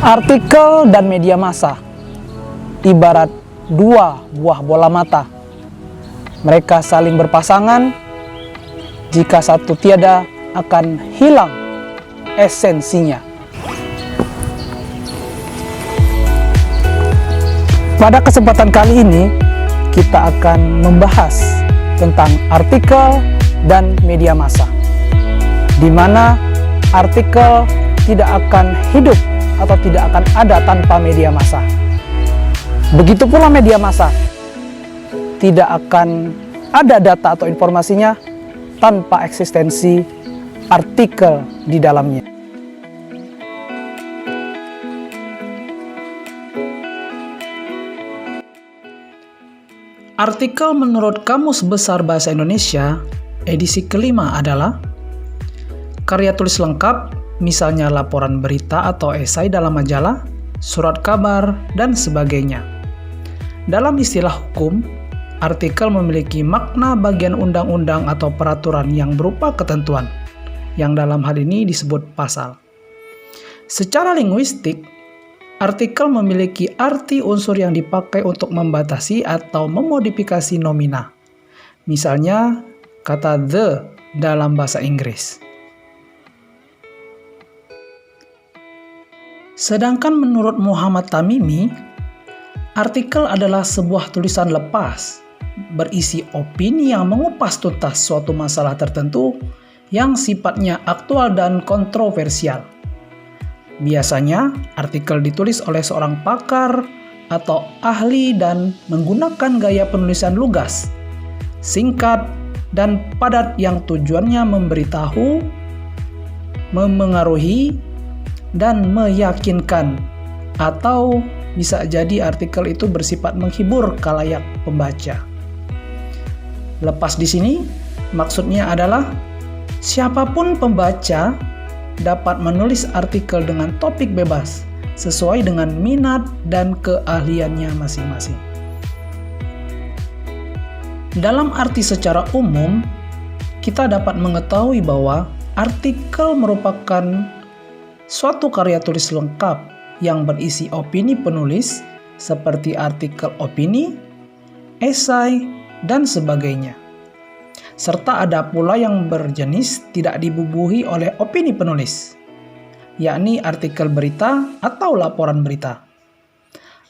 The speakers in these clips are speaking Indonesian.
Artikel dan media massa ibarat dua buah bola mata. Mereka saling berpasangan. Jika satu tiada, akan hilang esensinya. Pada kesempatan kali ini, kita akan membahas tentang artikel dan media massa, di mana artikel tidak akan hidup atau tidak akan ada tanpa media massa. Begitu pula media massa, tidak akan ada data atau informasinya tanpa eksistensi artikel di dalamnya. Artikel menurut Kamus Besar Bahasa Indonesia edisi kelima adalah karya tulis lengkap, misalnya laporan berita atau esai dalam majalah, surat kabar, dan sebagainya. Dalam istilah hukum, artikel memiliki makna bagian undang-undang atau peraturan yang berupa ketentuan, yang dalam hal ini disebut pasal. Secara linguistik, artikel memiliki arti unsur yang dipakai untuk membatasi atau memodifikasi nomina. Misalnya, kata the dalam bahasa Inggris. Sedangkan menurut Muhammad Tamimi, artikel adalah sebuah tulisan lepas, berisi opini yang mengupas tuntas suatu masalah tertentu yang sifatnya aktual dan kontroversial. Biasanya, artikel ditulis oleh seorang pakar atau ahli dan menggunakan gaya penulisan lugas, singkat, dan padat yang tujuannya memberitahu, memengaruhi, dan meyakinkan, atau bisa jadi artikel itu bersifat menghibur khalayak pembaca. Lepas di sini, maksudnya adalah siapapun pembaca dapat menulis artikel dengan topik bebas sesuai dengan minat dan keahliannya masing-masing. Dalam arti secara umum, kita dapat mengetahui bahwa artikel merupakan suatu karya tulis lengkap yang berisi opini penulis seperti artikel opini, esai, dan sebagainya. Serta ada pula yang berjenis tidak dibubuhi oleh opini penulis, yakni artikel berita atau laporan berita.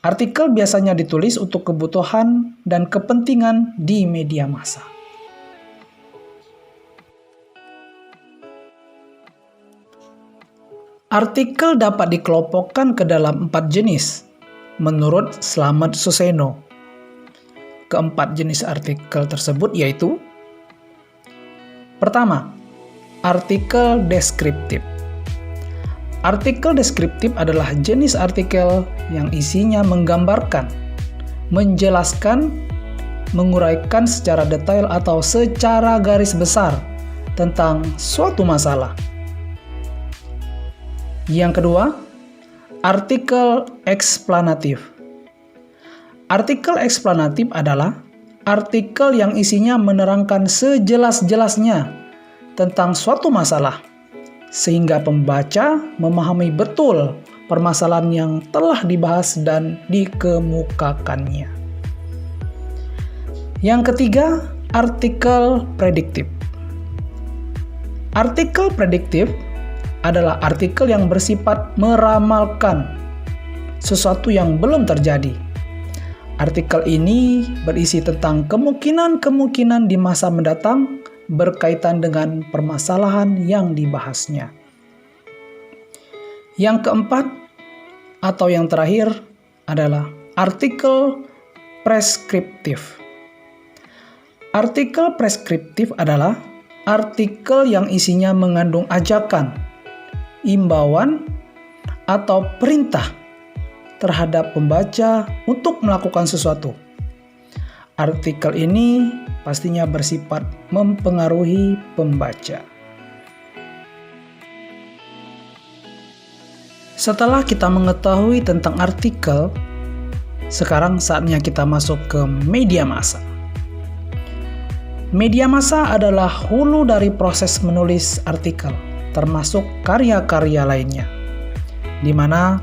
Artikel biasanya ditulis untuk kebutuhan dan kepentingan di media massa. Artikel dapat dikelompokkan ke dalam 4 jenis, menurut Slamet Suseno. Keempat jenis artikel tersebut yaitu: pertama, artikel deskriptif. Artikel deskriptif adalah jenis artikel yang isinya menggambarkan, menjelaskan, menguraikan secara detail atau secara garis besar tentang suatu masalah. Yang kedua, artikel eksplanatif. Artikel eksplanatif adalah artikel yang isinya menerangkan sejelas-jelasnya tentang suatu masalah, sehingga pembaca memahami betul permasalahan yang telah dibahas dan dikemukakannya. Yang ketiga, artikel prediktif. Artikel prediktif adalah artikel yang bersifat meramalkan sesuatu yang belum terjadi. Artikel ini berisi tentang kemungkinan-kemungkinan di masa mendatang berkaitan dengan permasalahan yang dibahasnya. Yang keempat atau yang terakhir adalah artikel preskriptif. Artikel preskriptif adalah artikel yang isinya mengandung ajakan, imbauan, atau perintah terhadap pembaca untuk melakukan sesuatu. Artikel ini pastinya bersifat mempengaruhi pembaca. Setelah kita mengetahui tentang artikel, sekarang saatnya kita masuk ke media massa. Media massa adalah hulu dari proses menulis artikel, termasuk karya-karya lainnya, di mana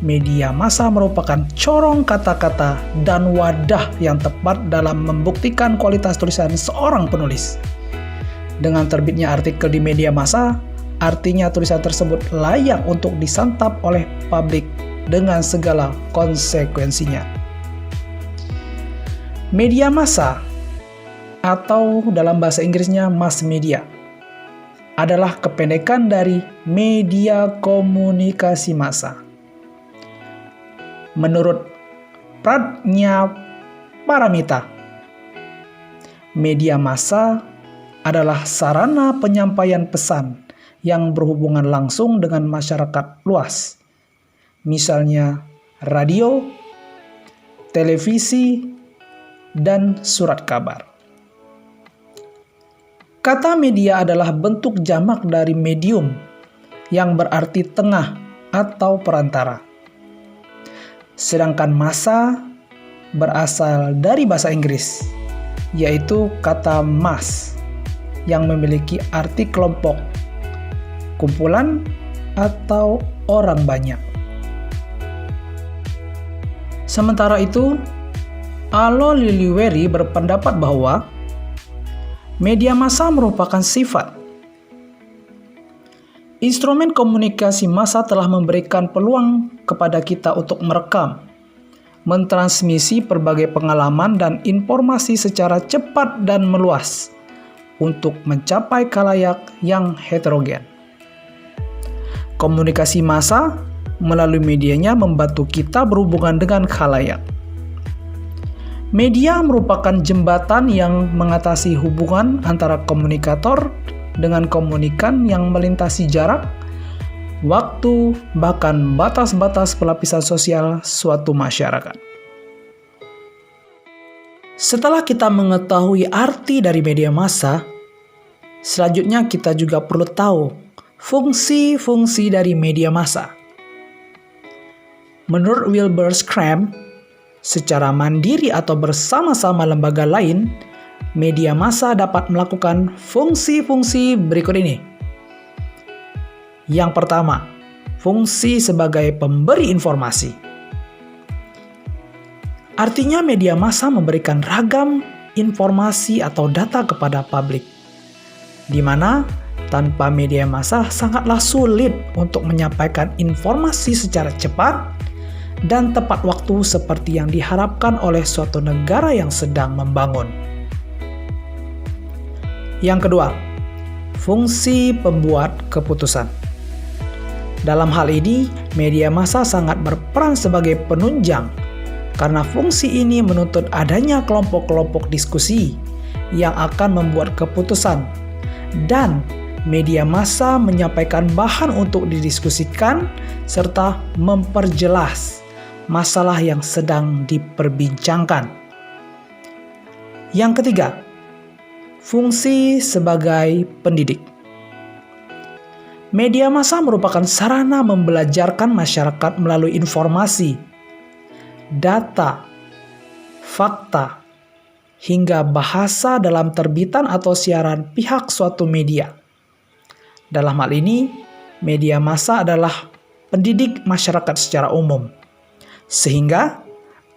media massa merupakan corong kata-kata dan wadah yang tepat dalam membuktikan kualitas tulisan seorang penulis. Dengan terbitnya artikel di media massa, artinya tulisan tersebut layak untuk disantap oleh publik dengan segala konsekuensinya. Media massa atau dalam bahasa Inggrisnya mass media adalah kependekan dari media komunikasi massa. Menurut Pradnyaparamita, media massa adalah sarana penyampaian pesan yang berhubungan langsung dengan masyarakat luas, misalnya radio, televisi, dan surat kabar. Kata media adalah bentuk jamak dari medium yang berarti tengah atau perantara. Sedangkan massa berasal dari bahasa Inggris, yaitu kata mass yang memiliki arti kelompok, kumpulan, atau orang banyak. Sementara itu, Alo Liliweri berpendapat bahwa media massa merupakan sifat. Instrumen komunikasi massa telah memberikan peluang kepada kita untuk merekam, mentransmisi berbagai pengalaman dan informasi secara cepat dan meluas untuk mencapai khalayak yang heterogen. Komunikasi massa melalui medianya membantu kita berhubungan dengan khalayak. Media merupakan jembatan yang mengatasi hubungan antara komunikator dengan komunikan yang melintasi jarak, waktu, bahkan batas-batas pelapisan sosial suatu masyarakat. Setelah kita mengetahui arti dari media massa, selanjutnya kita juga perlu tahu fungsi-fungsi dari media massa. Menurut Wilbur Schramm, secara mandiri atau bersama-sama lembaga lain, media massa dapat melakukan fungsi-fungsi berikut ini. Yang pertama, fungsi sebagai pemberi informasi. Artinya media massa memberikan ragam informasi atau data kepada publik, di mana tanpa media massa sangatlah sulit untuk menyampaikan informasi secara cepat dan tepat waktu seperti yang diharapkan oleh suatu negara yang sedang membangun. Yang kedua, fungsi pembuat keputusan. Dalam hal ini, media massa sangat berperan sebagai penunjang karena fungsi ini menuntut adanya kelompok-kelompok diskusi yang akan membuat keputusan, dan media massa menyampaikan bahan untuk didiskusikan serta memperjelas masalah yang sedang diperbincangkan. Yang ketiga, fungsi sebagai pendidik. Media massa merupakan sarana membelajarkan masyarakat melalui informasi, data, fakta, hingga bahasa dalam terbitan atau siaran pihak suatu media. Dalam hal ini, media massa adalah pendidik masyarakat secara umum, sehingga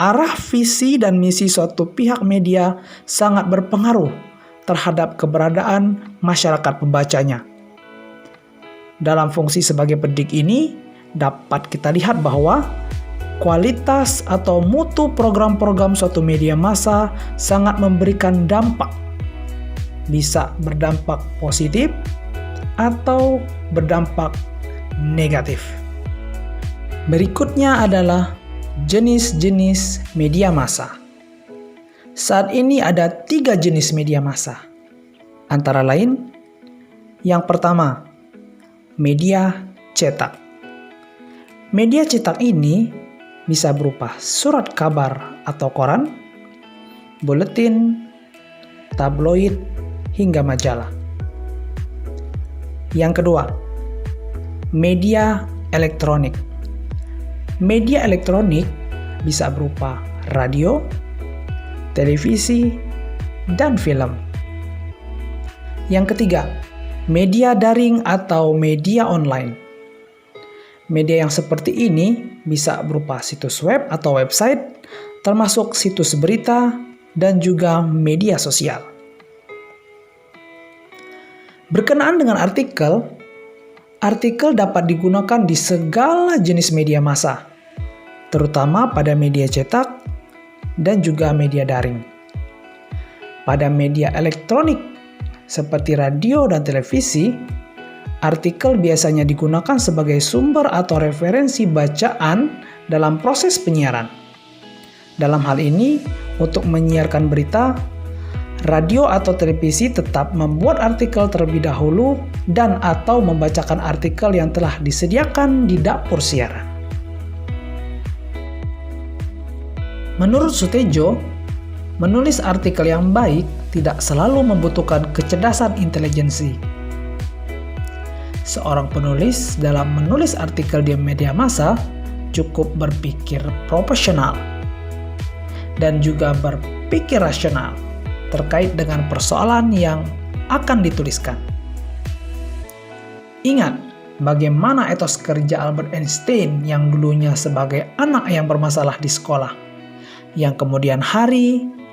arah visi dan misi suatu pihak media sangat berpengaruh terhadap keberadaan masyarakat pembacanya. Dalam fungsi sebagai pendidik ini, dapat kita lihat bahwa kualitas atau mutu program-program suatu media massa sangat memberikan dampak. Bisa berdampak positif atau berdampak negatif. Berikutnya adalah jenis-jenis media massa. Saat ini ada 3 jenis media massa. Antara lain, yang pertama, media cetak. Media cetak ini bisa berupa surat kabar atau koran, buletin, tabloid, hingga majalah. Yang kedua, media elektronik. Media elektronik bisa berupa radio, televisi, dan film. Yang ketiga, media daring atau media online. Media yang seperti ini bisa berupa situs web atau website, termasuk situs berita, dan juga media sosial. Berkenaan dengan artikel dapat digunakan di segala jenis media massa, terutama pada media cetak dan juga media daring. Pada media elektronik seperti radio dan televisi, artikel biasanya digunakan sebagai sumber atau referensi bacaan dalam proses penyiaran. Dalam hal ini, untuk menyiarkan berita, radio atau televisi tetap membuat artikel terlebih dahulu dan atau membacakan artikel yang telah disediakan di dapur siaran. Menurut Sutejo, menulis artikel yang baik tidak selalu membutuhkan kecerdasan intelijensi. Seorang penulis dalam menulis artikel di media massa cukup berpikir profesional dan juga berpikir rasional terkait dengan persoalan yang akan dituliskan. Ingat bagaimana etos kerja Albert Einstein yang dulunya sebagai anak yang bermasalah di sekolah, yang kemudian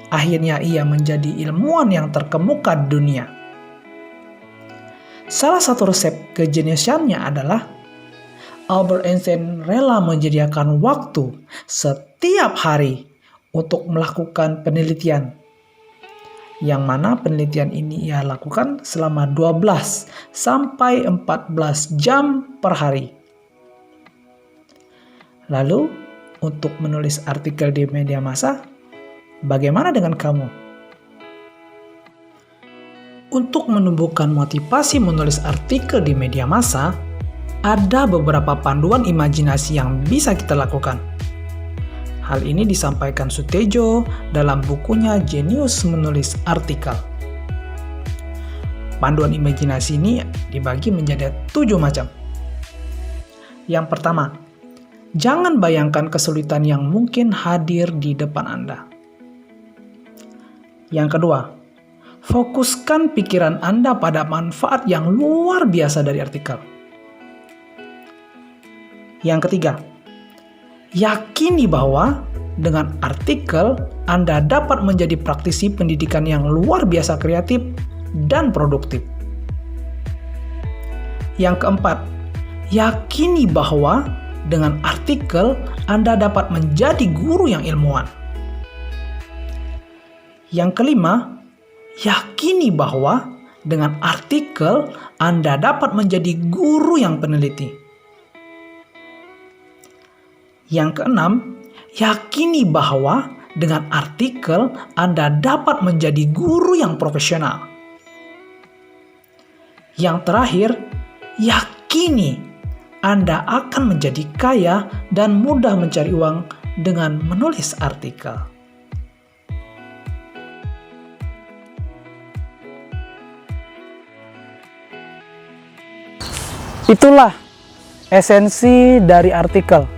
akhirnya ia menjadi ilmuwan yang terkemuka di dunia. Salah satu resep kejeniusannya adalah Albert Einstein rela menyediakan waktu setiap hari untuk melakukan penelitian, yang mana penelitian ini ia lakukan selama 12 sampai 14 jam per hari. Lalu, untuk menulis artikel di media massa, bagaimana dengan kamu? Untuk menumbuhkan motivasi menulis artikel di media massa, ada beberapa panduan imajinasi yang bisa kita lakukan. Hal ini disampaikan Sutejo dalam bukunya Jenius Menulis Artikel. Panduan imajinasi ini dibagi menjadi 7 macam. Yang pertama, jangan bayangkan kesulitan yang mungkin hadir di depan Anda. Yang kedua, fokuskan pikiran Anda pada manfaat yang luar biasa dari artikel. Yang ketiga, yakini bahwa dengan artikel Anda dapat menjadi praktisi pendidikan yang luar biasa kreatif dan produktif. Yang keempat, yakini bahwa dengan artikel Anda dapat menjadi guru yang ilmuwan. Yang kelima, yakini bahwa dengan artikel Anda dapat menjadi guru yang peneliti. Yang keenam, yakini bahwa dengan artikel Anda dapat menjadi guru yang profesional. Yang terakhir, yakini Anda akan menjadi kaya dan mudah mencari uang dengan menulis artikel. Itulah esensi dari artikel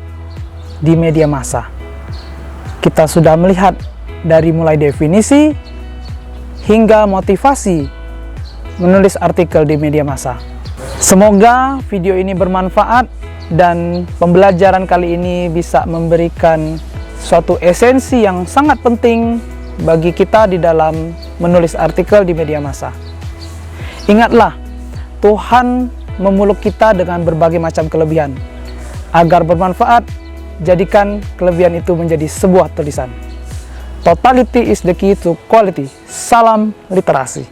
di media massa. Kita sudah melihat dari mulai definisi hingga motivasi menulis artikel di media massa. Semoga video ini bermanfaat dan pembelajaran kali ini bisa memberikan suatu esensi yang sangat penting bagi kita di dalam menulis artikel di media massa. Ingatlah, Tuhan memuluk kita dengan berbagai macam kelebihan. Agar bermanfaat, jadikan kelebihan itu menjadi sebuah tulisan. Totality is the key to quality. Salam literasi.